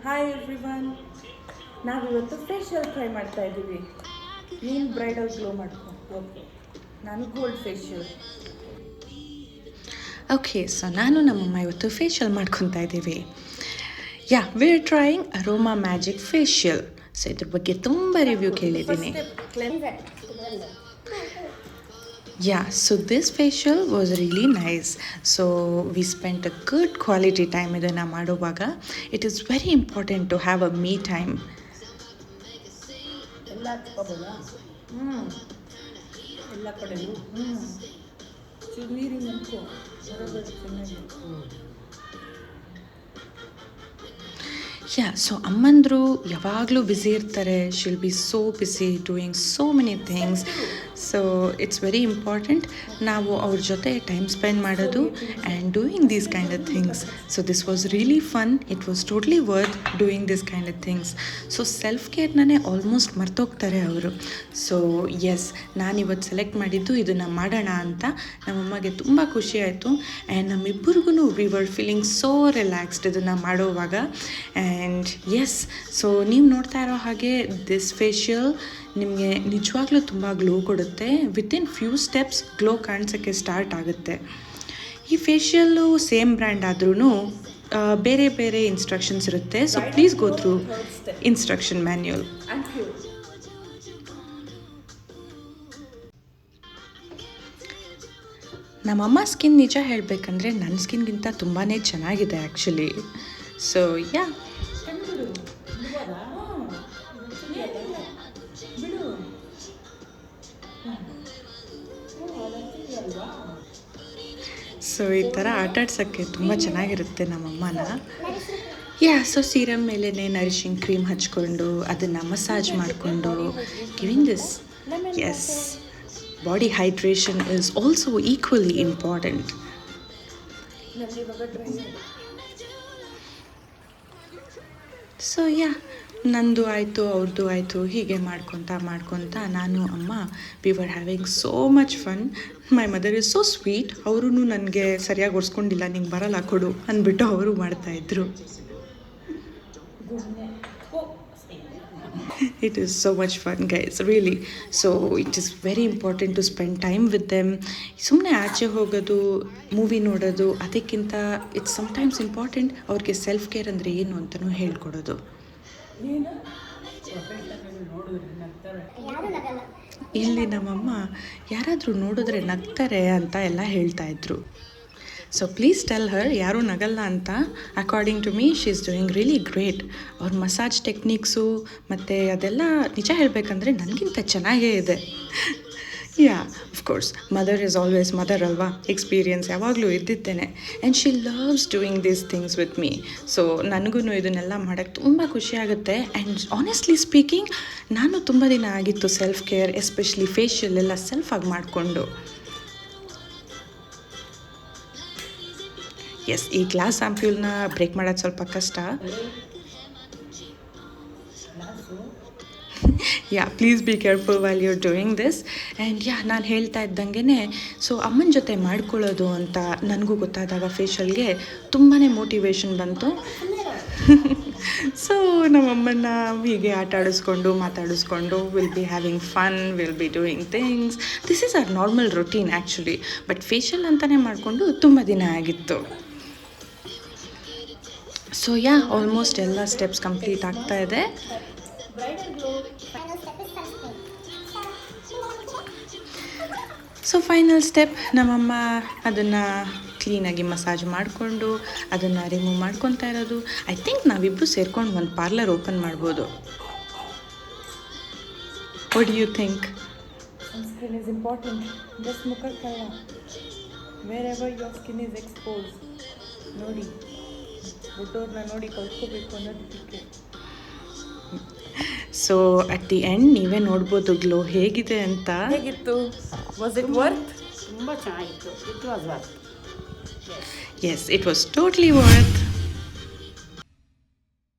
Hi everyone. ನಾವಿವತ್ತು facial try ಮಾಡ್ತಾ ಇದ್ದೀವಿ. ನೀನು ಬ್ರೈಡಲ್ ಗ್ಲೋ ಮಾಡ್ಕೊ, ಓಕೆ, ನಾನು ಗೋಲ್ಡ್ ಫೇಶಿಯಲ್. ಓಕೆ, ಸೊ ನಾನು ನಮ್ಮಮ್ಮ ಇವತ್ತು ಫೇಶಿಯಲ್ ಮಾಡ್ಕೊತಾ ಇದ್ದೀವಿ. Yeah, we are trying aroma magic facial. So ಇದ್ರ ಬಗ್ಗೆ ತುಂಬ ರಿವ್ಯೂ ಕೇಳಿದ್ದೀನಿ. Yeah, so this facial was really nice. So we spent a good quality time idana maduvaga. It is very important to have a me time. ಎಲ್ಲ ತಗೋಬೋದಾ? ಎಲ್ಲ ಕಡೆನೂ ನೀರಿಗೆ ನಿಂತ್ಕೊ ಬರೋದು ಚೆನ್ನಾಗಿ. Yeah, so ಅಮ್ಮಂದ್ರು ಯಾವಾಗಲೂ ಬ್ಯುಸಿ ಇರ್ತಾರೆ. She'll be so busy doing so many things. So it's very important ನಾವು ಅವ್ರ ಜೊತೆ ಟೈಮ್ ಸ್ಪೆಂಡ್ ಮಾಡೋದು and doing these kind of things. So this was really fun. It was totally worth doing this kind of things. So self ಕೇರ್ನೇ almost ಮರ್ತೋಗ್ತಾರೆ ಅವರು. So S, ನಾನಿವತ್ತು select ಮಾಡಿದ್ದು ಇದನ್ನು ಮಾಡೋಣ ಅಂತ. ನಮ್ಮಮ್ಮಗೆ ತುಂಬ ಖುಷಿ ಆಯಿತು ಆ್ಯಂಡ್ ನಮ್ಮಿಬ್ಬರಿಗೂ we were feeling so relaxed ಇದನ್ನು ಮಾಡೋವಾಗ. ಆ್ಯಂಡ್ ಎಸ್, ಸೊ ನೀವು ನೋಡ್ತಾ ಇರೋ ಹಾಗೆ ದಿಸ್ ಫೇಶಿಯಲ್ ನಿಮಗೆ ನಿಜವಾಗ್ಲೂ ತುಂಬ ಗ್ಲೋ ಕೊಡುತ್ತೆ. ವಿತಿನ್ ಫ್ಯೂ ಸ್ಟೆಪ್ಸ್ ಗ್ಲೋ ಕಾಣಿಸೋಕ್ಕೆ ಸ್ಟಾರ್ಟ್ ಆಗುತ್ತೆ. ಈ ಫೇಶಿಯಲ್ಲು ಸೇಮ್ ಬ್ರ್ಯಾಂಡ್ ಆದ್ರೂ ಬೇರೆ ಬೇರೆ ಇನ್ಸ್ಟ್ರಕ್ಷನ್ಸ್ ಇರುತ್ತೆ. So please go through instruction manual. ನಮ್ಮಮ್ಮ ಸ್ಕಿನ್ ನಿಜ ಹೇಳಬೇಕಂದ್ರೆ ನನ್ನ ಸ್ಕಿನ್ಗಿಂತ ತುಂಬಾ ಚೆನ್ನಾಗಿದೆ ಆ್ಯಕ್ಚುಲಿ. ಸೊ ಯಾ, ಸೊ ಈ ಥರ ಆಟಾಡ್ಸೋಕ್ಕೆ ತುಂಬ ಚೆನ್ನಾಗಿರುತ್ತೆ ನಮ್ಮಮ್ಮನ. ಯಾ, ಸೊ ಸೀರಮ್ ಮೇಲೇ ನರಿಶಿಂಗ್ ಕ್ರೀಮ್ ಹಚ್ಕೊಂಡು ಅದನ್ನು ಮಸಾಜ್ ಮಾಡಿಕೊಂಡು giving this. Yes, body hydration is also equally important. So yeah, ನಂದು ಆಯಿತು ಅವ್ರದ್ದು ಆಯಿತು, ಹೀಗೆ ಮಾಡ್ಕೊತ ನಾನು ಅಮ್ಮ we were having so much fun. My mother is so sweet. ಅವರು ನನಗೆ ಸರಿಯಾಗಿ ಒರೆಸ್ಕೊಂಡಿಲ್ಲ, ನಿಂಗೆ ಬರಲ್ಲ ಕೊಡು ಅಂದ್ಬಿಟ್ಟು ಅವರು ಮಾಡ್ತಾಯಿದ್ರು. It is so much fun, guys, really. So it is very important to spend time with them. ಸುಮ್ಮನೆ ಆಚೆ ಹೋಗೋದು, ಮೂವಿ ನೋಡೋದು ಅದಕ್ಕಿಂತ ಇಟ್ಸ್ ಸಮ್ಟೈಮ್ಸ್ ಇಂಪಾರ್ಟೆಂಟ್ ಅವ್ರಿಗೆ ಸೆಲ್ಫ್ ಕೇರ್ ಅಂದರೆ ಏನು ಅಂತಲೂ ಹೇಳ್ಕೊಡೋದು. ಇಲ್ಲಿ ನಮ್ಮಮ್ಮ ಯಾರಾದರೂ ನೋಡಿದ್ರೆ ನಗ್ತಾರೆ ಅಂತ ಎಲ್ಲ ಹೇಳ್ತಾಯಿದ್ರು. ಸೊ ಪ್ಲೀಸ್ ಟೆಲ್ ಹರ್ ಯಾರೂ ನಗಲ್ಲ ಅಂತ. According to me she is doing really great. ಅವ್ರ ಮಸಾಜ್ ಟೆಕ್ನಿಕ್ಸು ಮತ್ತು ಅದೆಲ್ಲ ನಿಜ ಹೇಳಬೇಕಂದ್ರೆ ನನಗಿಂತ ಚೆನ್ನಾಗೇ ಇದೆ. Yeah, of course mother is always mother ಅಲ್ವಾ, ಎಕ್ಸ್ಪೀರಿಯನ್ಸ್ ಯಾವಾಗಲೂ ಇದ್ದಿದ್ದೇನೆ. And she loves doing these things with me. So ನನಗೂ ಇದನ್ನೆಲ್ಲ ಮಾಡೋಕ್ಕೆ ತುಂಬ ಖುಷಿಯಾಗುತ್ತೆ. ಆ್ಯಂಡ್ ಆನೆಸ್ಟ್ಲಿ ಸ್ಪೀಕಿಂಗ್ ನಾನು ತುಂಬ ದಿನ ಆಗಿತ್ತು ಸೆಲ್ಫ್ ಕೇರ್, ಎಸ್ಪೆಷಲಿ ಫೇಶಿಯಲ್ ಎಲ್ಲ ಸೆಲ್ಫಾಗಿ ಮಾಡಿಕೊಂಡು. ಎಸ್, ಈ ಗ್ಲಾಸ್ ಆಂಪ್ಯೂಲ್ನ ಬ್ರೇಕ್ ಮಾಡೋದು ಸ್ವಲ್ಪ ಕಷ್ಟ. Yeah, please be careful while you are doing this. And yeah, ನಾನು ಹೇಳ್ತಾ ಇದ್ದಂಗೆ ಸೊ ಅಮ್ಮನ ಜೊತೆ ಮಾಡ್ಕೊಳ್ಳೋದು ಅಂತ ನನಗೂ ಗೊತ್ತಾದಾಗ ಫೇಶಿಯಲ್ಗೆ ತುಂಬಾ ಮೋಟಿವೇಶನ್ ಬಂತು. ಸೊ ನಮ್ಮಮ್ಮನ್ನ ಹೀಗೆ ಆಟ ಆಡಿಸ್ಕೊಂಡು ಮಾತಾಡಿಸ್ಕೊಂಡು will be having fun, will be doing things. This is our normal routine actually. But facial ಅಂತಲೇ ಮಾಡಿಕೊಂಡು ತುಂಬ ದಿನ ಆಗಿತ್ತು. ಸೊ ಯಾ, ಆಲ್ಮೋಸ್ಟ್ ಎಲ್ಲ ಸ್ಟೆಪ್ಸ್ ಕಂಪ್ಲೀಟ್ ಆಗ್ತಾ ಇದೆ. ಸೊ ಫೈನಲ್ ಸ್ಟೆಪ್, ನಮ್ಮಮ್ಮ ಅದನ್ನು ಕ್ಲೀನಾಗಿ ಮಸಾಜ್ ಮಾಡಿಕೊಂಡು ಅದನ್ನು ರಿಮೂವ್ ಮಾಡ್ಕೊತಾ ಇರೋದು. ಐ ಥಿಂಕ್ ನಾವಿಬ್ಬರು ಸೇರ್ಕೊಂಡು ಒಂದು ಪಾರ್ಲರ್ ಓಪನ್ ಮಾಡ್ಬೋದು. What do you think? Sunscreen is important. Just ಮುಖಕ್ಕಲ್ಲ, wherever your skin is exposed. ನೋಡಿ, ದೊಡ್ಡವ್ರನ್ನ ನೋಡಿ ಕಲ್ತ್ಕೋಬೇಕು ಅನ್ನೋದಕ್ಕೆ. ಸೊ ಅಟ್ ದಿ ಎಂಡ್ ನೀವೇ ನೋಡ್ಬೋದು ಗ್ಲೋ ಹೇಗಿದೆ ಅಂತ. ಹೇಗಿತ್ತು? Was it worth? ತುಂಬ ಚೆನ್ನಾಗಿತ್ತು. It was worth. Yes, it was totally worth.